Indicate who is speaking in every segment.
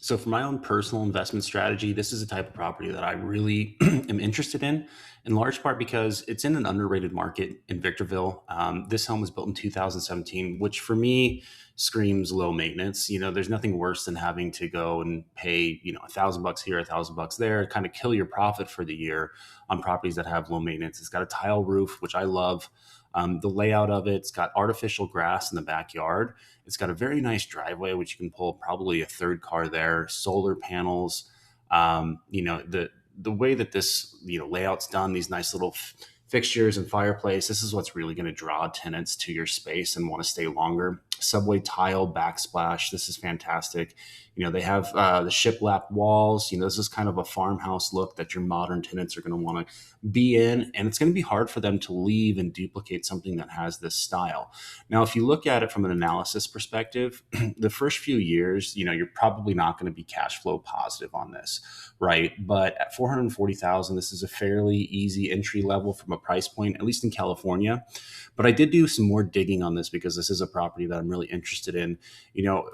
Speaker 1: So for my own personal investment strategy, this is a type of property that I really am interested in large part because it's in an underrated market in Victorville. This home was built in 2017, which for me screams low maintenance. There's nothing worse than having to go and pay, $1,000 here, $1,000 there, kind of kill your profit for the year on properties that have low maintenance. It's got a tile roof, which I love. The layout of it's got artificial grass in the backyard. It's got a very nice driveway, which you can pull probably a third car there. Solar panels. The way that this layout's done, these nice little fixtures and fireplace. This is what's really going to draw tenants to your space and want to stay longer. Subway tile backsplash. This is fantastic. They have the shiplap walls. This is kind of a farmhouse look that your modern tenants are going to want to be in, and it's going to be hard for them to leave and duplicate something that has this style. Now, if you look at it from an analysis perspective, the first few years, you're probably not going to be cash flow positive on this, right? But at 440,000, this is a fairly easy entry level from a price point, at least in California. But I did do some more digging on this because this is a property that I'm really interested in. You know,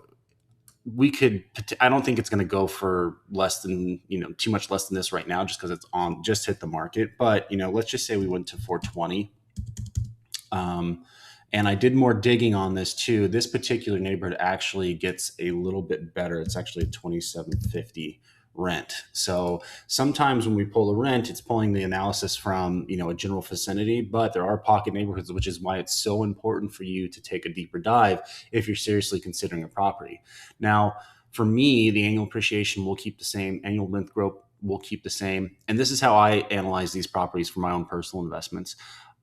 Speaker 1: we could, I don't think it's going to go for less than, too much less than this right now, just because it's on, just hit the market. But, let's just say we went to 420. And I did more digging on this too. This particular neighborhood actually gets a little bit better. It's actually a 2750 rent. So sometimes when we pull the rent, it's pulling the analysis from, a general vicinity, but there are pocket neighborhoods, which is why it's so important for you to take a deeper dive if you're seriously considering a property. Now, for me, the annual appreciation will keep the same, annual rent growth will keep the same. And this is how I analyze these properties for my own personal investments.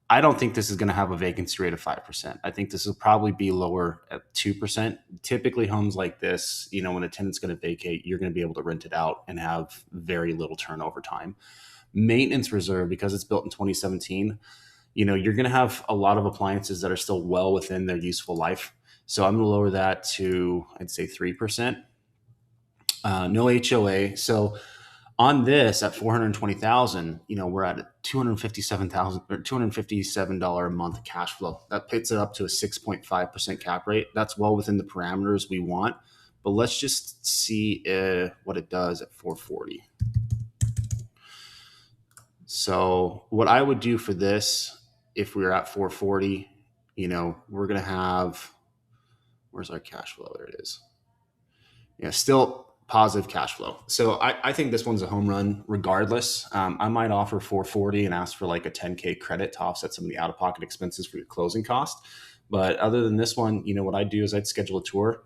Speaker 1: I don't think this is going to have a vacancy rate of 5%. I think this will probably be lower at 2%. Typically, homes like this, when a tenant's going to vacate, you're going to be able to rent it out and have very little turnover time. Maintenance reserve, because it's built in 2017, you're going to have a lot of appliances that are still well within their useful life. So I'm going to lower that to, I'd say, 3%. No HOA. So on this at 420,000, we're at 257,000 or $257 a month cash flow. That puts it up to a 6.5% cap rate. That's well within the parameters we want. But let's just see what it does at 440. So what I would do for this, if we were at 440, we're going to have, where's our cash flow? There it is. Yeah, still positive cash flow. So I think this one's a home run regardless. I might offer 440 and ask for like a 10K credit to offset some of the out-of-pocket expenses for your closing cost. But other than this one, what I'd do is I'd schedule a tour.